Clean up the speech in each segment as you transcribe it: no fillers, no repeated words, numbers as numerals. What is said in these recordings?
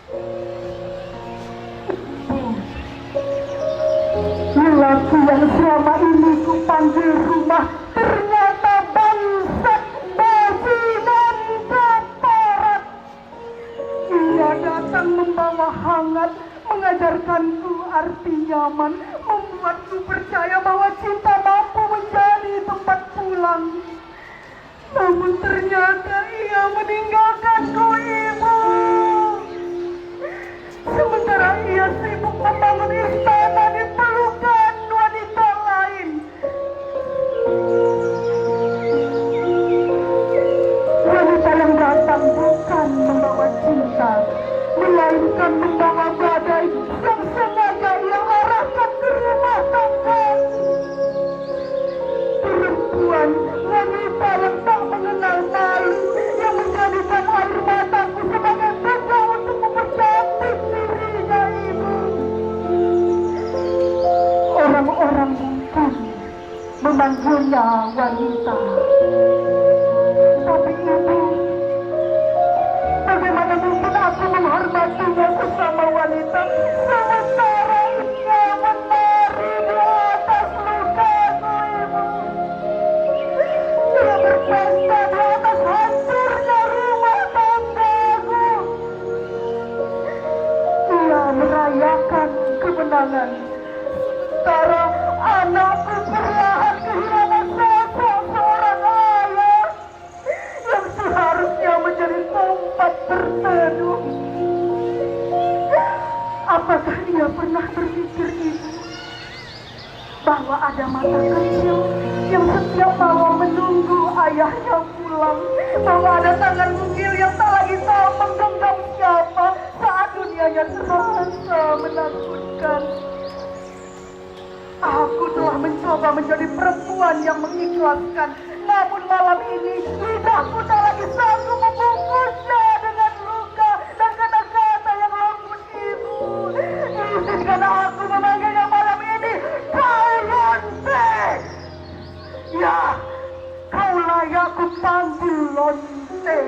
Lelaki yang selama ini ku panggil rumah ternyata bangsat, bajingan, kaparat. Ia datang membawa hangat, mengajarkanku arti nyaman, membuatku percaya bahwa cinta mampu menjadi tempat pulang. Namun ternyata ia meninggalkanku, Ibu. Sementara ia sibuk membangun istana di pelukan wanita lain. Wanita yang datang bukan membawa cinta, melainkan membawa badai yang sengaja ia arahkan ke rumah tangga. Perempuan, wanita yang tak mengenal malu, yang menjadikan air mataku sebagai benda untuk mempercantik dirinya, Ibu. Orang-orang pun memanggilnya wanita. Tapi Ibu, bagaimana mungkin aku menghormatinya sesama wanita sementara ia menari di atas lukaku, Ibu. Ia berpesta di atas hancurnya rumah tanggaku. Ia merayakan kemenangan, sementara anakku perlahan kehilangan sosok seorang ayah yang seharusnya menjadi tempat berteduh. Apakah ia pernah berpikir, Ibu, bahwa ada mata kecil yang setiap malam menunggu ayahnya pulang, bahwa ada tangan mungil yang tak lagi tahu menggenggam siapa saat dunianya terasa menakutkan. Aku telah mencoba menjadi perempuan yang mengikhlaskan, namun malam ini lidahku tak lagi sanggup membungkusnya dengan luka dan kata-kata yang lembut, Ibu. Izinkan aku memanggilnya malam ini kau lonte. Ya, kau layak ku panggil lonte.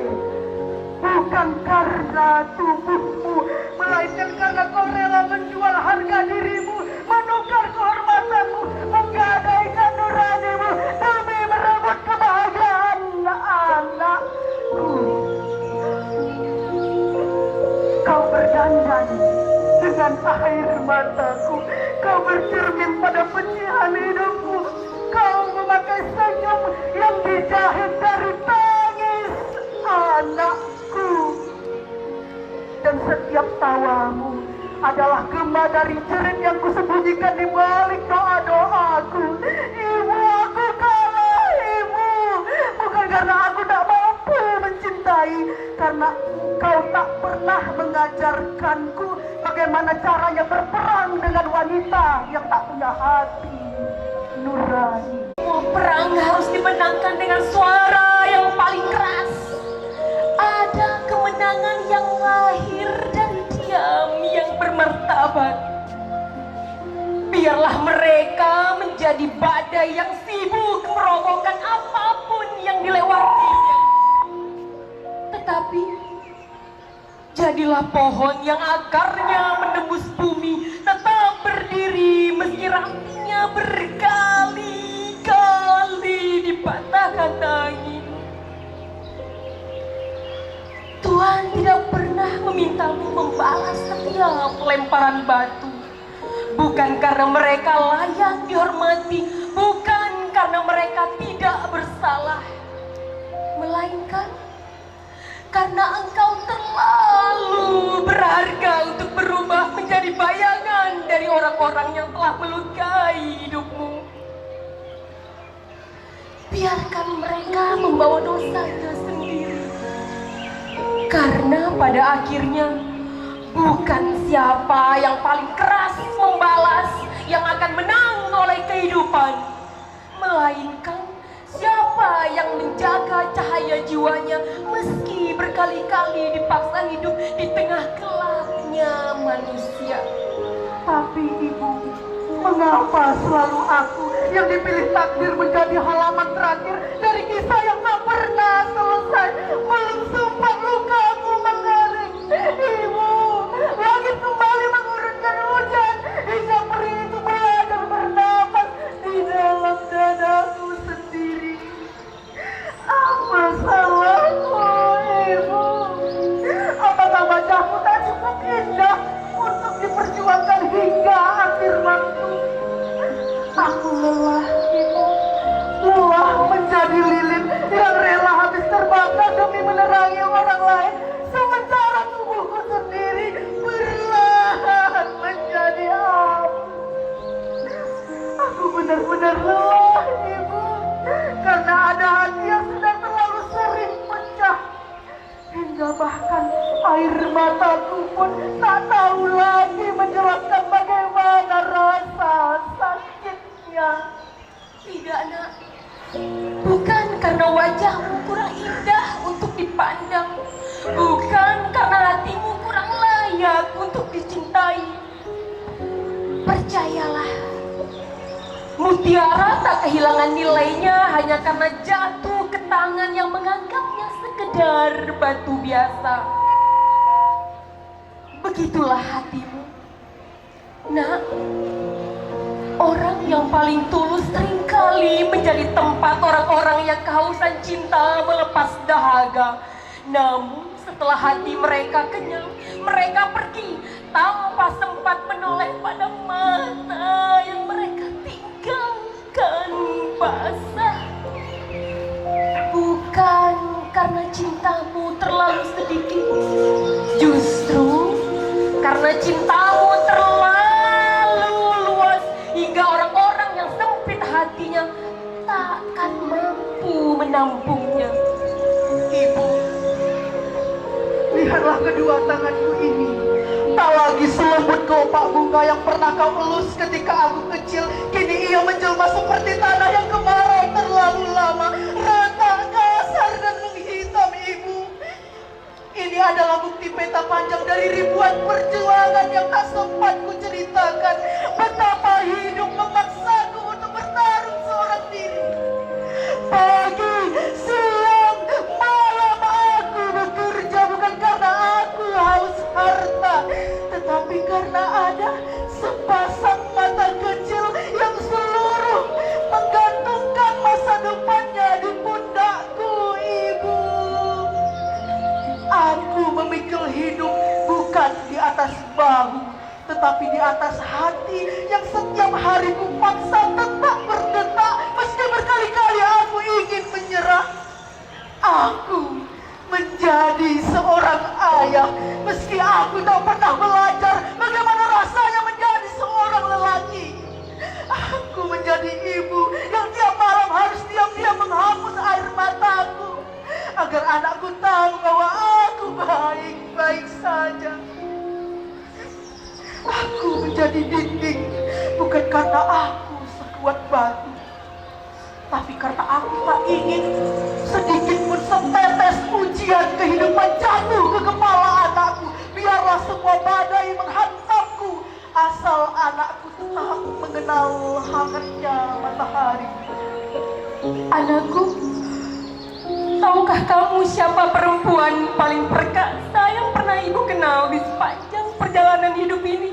Bukan karena tubuhmu, melainkan karena kau rela menjual harga dirimu, menukar kehormatanmu, menggadaikan nuranimu demi merebut kebahagiaan anakku. Kau berdandan dengan air mataku, kau bercermin pada pencihan hidupku, kau memakai senyum yang dijahit dari tangis anakku. Dan setiap tawamu adalah gema dari jerit yang kusembunyikan di balik doa-doaku. Ibu, aku kalah, Ibu. Bukan karena aku tak mampu mencintai, karena kau tak pernah mengajarkanku bagaimana caranya berperang dengan wanita yang tak punya hati nurani. Perang harus dimenangkan dengan suara yang paling keras. Ada kemenangan yang lahir dari diam yang bermartabat. Biarlah mereka menjadi badai yang sibuk merobohkan apapun yang dilewatinya. Tetapi jadilah pohon yang akarnya menembus bumi, tetap berdiri meski rantingnya berkali-kali dipatahkan angin. Tuhan tidak pernah memintamu membalas setiap lemparan batu. Bukan karena mereka layak dihormati, bukan karena mereka tidak bersalah, melainkan karena engkau terlalu berharga untuk berubah menjadi bayangan dari orang-orang yang telah melukai hidupmu. Biarkan mereka membawa dosanya sendiri. Karena pada akhirnya bukan siapa yang paling keras membalas yang akan menang oleh kehidupan, melainkan siapa yang menjaga cahaya jiwanya meski berkali-kali dipaksa hidup di tengah gelapnya manusia. Tapi Ibu, mengapa selalu aku yang dipilih takdir menjadi halaman terakhir dari kisah yang tak pernah selesai? Belum sempat luka aku mengering. Ibu, pun tak tahu lagi menjelaskan bagaimana rasa sakitnya. Tidak, nak. Bukan karena wajahmu kurang indah untuk dipandang. Bukan karena hatimu kurang layak untuk dicintai. Percayalah, mutiara tak kehilangan nilainya hanya karena jatuh ke tangan yang menganggapnya sekedar batu biasa. Begitulah hatimu, nak. Orang yang paling tulus seringkali menjadi tempat orang-orang yang kehausan cinta melepas dahaga. Namun setelah hati mereka kenyang, mereka pergi tanpa sempat menoleh pada mata yang mereka tinggalkan basah. Bukan karena cintamu terlalu sedikit, justru karena cintamu terlalu luas hingga orang-orang yang sempit hatinya takkan mampu menampungnya. Ibu, lihatlah kedua tanganku ini. Tak lagi selembut kelopak bunga yang pernah kau elus ketika aku kecil. Kini ia menjelma seperti tanah yang kemarau terlalu lama, retak, kasar dan menghitam. Ibu, ini adalah bukti peta panjang dari ribuan perjuangan yang tak sempat ku ceritakan. Betapa hidup memaksaku untuk bertarung seorang diri. Pagi, siang, malam aku bekerja bukan karena aku haus harta, tetapi karena ada sepasang mata kecil yang seluruh menggantungkan masa depannya di pundakku. Ibu, aku memikul hidup bukan di atas bahu, tetapi di atas hati yang setiap hari ku paksa tetap berdetak meski berkali-kali aku ingin menyerah. Aku menjadi seorang ayah meski aku tak pernah belajar bagaimana rasanya menjadi seorang lelaki. Aku menjadi ibu yang tiap malam harus diam-diam menghapus air mataku agar anakku tahu bahwa aku baik-baik saja. Aku menjadi dinding bukan karena aku sekuat batu, tapi karena aku tak ingin sedikit pun setetes ujian kehidupan jatuh ke kepala anakku. Biarlah semua badai menghantamku, asal anakku tetap mengenal hangatnya matahari. Anakku, tahukah kamu siapa perempuan paling perkasa yang pernah ibu kenal di sepanjang perjalanan hidup ini?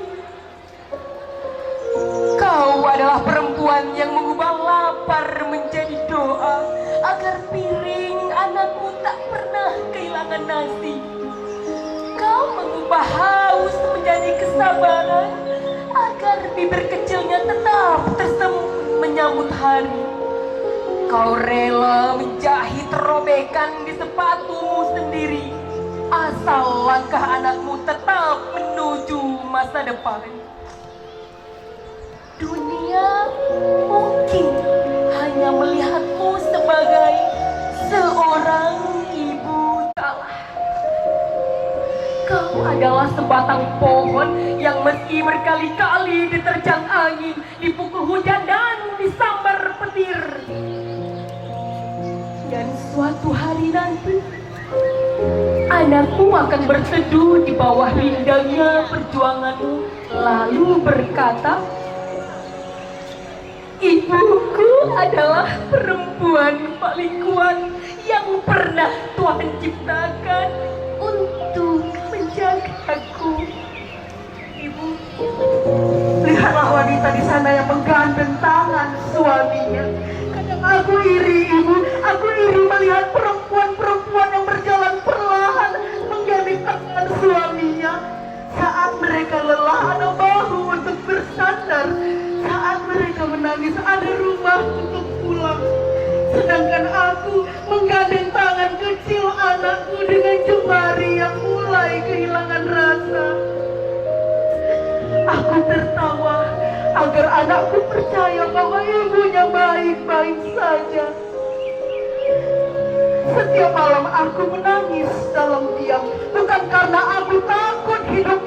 Kau adalah perempuan yang mengubah lapar menjadi doa agar piring anakmu tak pernah kehilangan nasi. Kau mengubah haus menjadi kesabaran agar bibir kecilnya tetap tersenyum menyambut hari. Kau rela menjahit robekan di sepatumu sendiri asal langkah anakmu tetap menuju masa depan. Dunia mungkin hanya melihatmu sebagai seorang ibu kalah. Kau adalah sebatang pohon yang meski berkali-kali diterjang angin, dipukul hujan dan disambar petir. Dan suatu hari nanti, anakmu akan berteduh di bawah rindangnya perjuanganmu, lalu berkata, ibuku adalah perempuan paling kuat yang pernah Tuhan ciptakan untuk menjagaku. Ibu, lihatlah wanita di sana yang menggandeng tangan suaminya. Kadang aku iri, ibu. Aku iri melihat perempuan-perempuan yang berjalan perlahan menggandeng tangan suaminya. Saat mereka lelah ada bahu untuk bersandar. Saat mereka menangis ada rumah untuk pulang. Sedangkan aku menggandeng tangan kecil anakku dengan jemari yang mulai kehilangan rasa. Aku tertawa agar anakku percaya bahwa ibunya baik-baik saja. Setiap malam aku menangis dalam diam, bukan karena aku takut hidup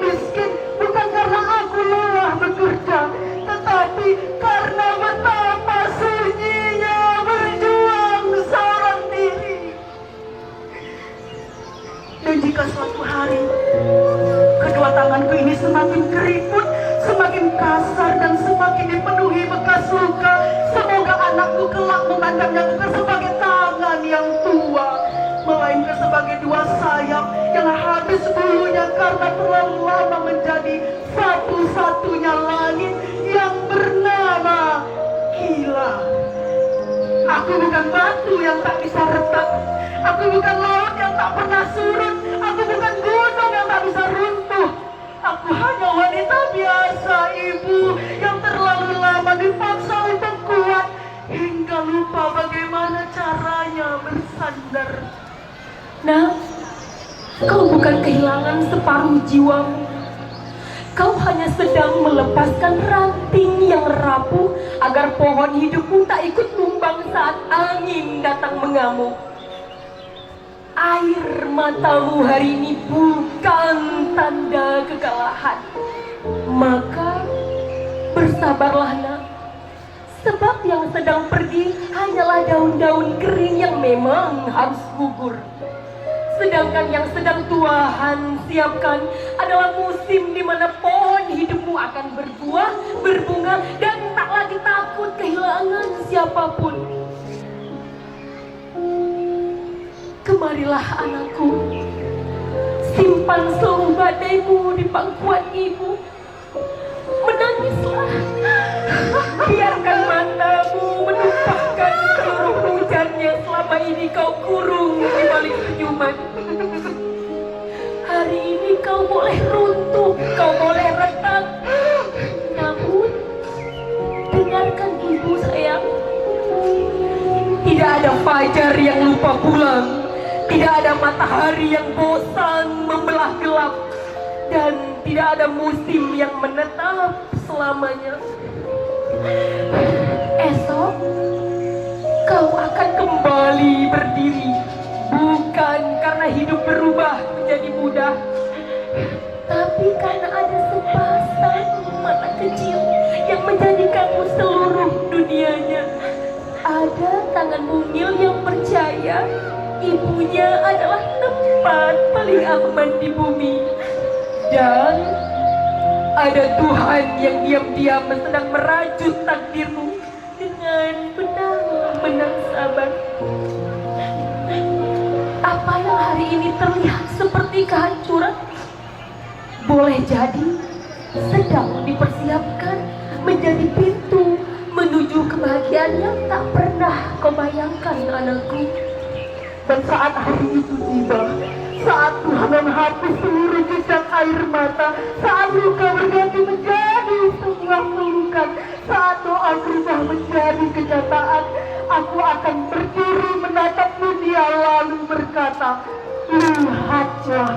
semakin dipenuhi bekas luka. Semoga anakku kelak memandangnya bukan sebagai tangan yang tua, melainkan sebagai dua sayap yang habis bulunya karena terlalu lama menjadi satu-satunya langit yang bernama gila. Aku bukan batu yang tak bisa retak, aku bukan laut yang tak pernah surut, aku bukan gunung yang tak bisa runtuh. Aku hanya wanita biasa, ibu, yang terlalu lama dipaksa untuk kuat hingga lupa bagaimana caranya bersandar. Nah, kau bukan kehilangan separuh jiwamu. Kau hanya sedang melepaskan ranting yang rapuh agar pohon hidupmu tak ikut tumbang saat angin datang mengamuk. Air matamu hari ini bukan tanda kekalahan. Maka bersabarlah nak, sebab yang sedang pergi hanyalah daun-daun kering yang memang harus gugur. Sedangkan yang sedang Tuhan siapkan adalah musim di mana pohon hidupmu akan berbuah, berbunga, dan tak lagi takut kehilangan siapapun. Kemarilah anakku, simpan seluruh badaimu di pangkuan ibu. Menangislah, biarkan matamu menumpahkan seluruh hujan yang selama ini kau kurung di balik senyuman. Hari ini kau boleh runtuh, kau boleh retak, namun dengarkan ibu sayang. Tidak ada fajar yang lupa pulang, tidak ada matahari yang bosan membelah gelap, dan tidak ada musim yang menetap selamanya. Esok kau akan kembali berdiri, bukan karena hidup berubah menjadi mudah, tapi karena ada sepasang mata kecil yang menjadikanmu seluruh dunianya. Ada tangan mungil yang percaya ibunya adalah tempat paling aman di bumi. Dan ada Tuhan yang diam-diam sedang merajut takdirmu dengan benang-benang sabar. Apa yang hari ini terlihat seperti kehancuran, boleh jadi sedang dipersiapkan menjadi pintu menuju kebahagiaan yang tak pernah kau bayangkan, anakku. Dan saat hari itu tiba, saat Tuhan menghapus seluruh jejak air mata, saat luka berganti menjadi sebuah pelukan, saat doa berubah menjadi kenyataan, aku akan berdiri menatap dunia lalu berkata, lihatlah,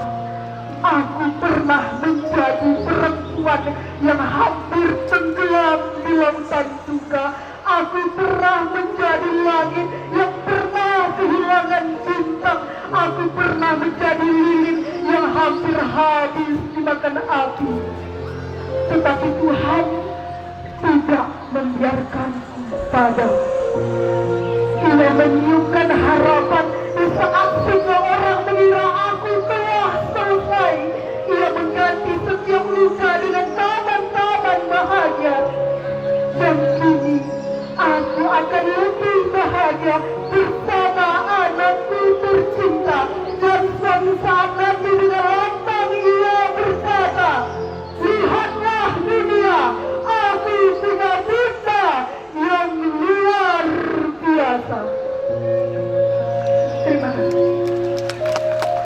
aku pernah menjadi perempuan yang hampir tenggelam di lautan duka. Aku pernah menjadi langit yang pernah kehilangan bintang. Aku pernah menjadi lilin yang hampir habis dimakan api. Tetapi Tuhan tidak membiarkanku padam. Ia menyiumkan harapan di saat semua orang mengira aku telah selesai. Ia mengganti setiap luka dengan taman-taman bahagia. Dan kini aku akan lebih bahagia bersama anakku tercinta. Dan suatu saat nanti dengan lantang ia berkata, lihatlah dunia, aku punya bunda yang luar biasa. Terima kasih.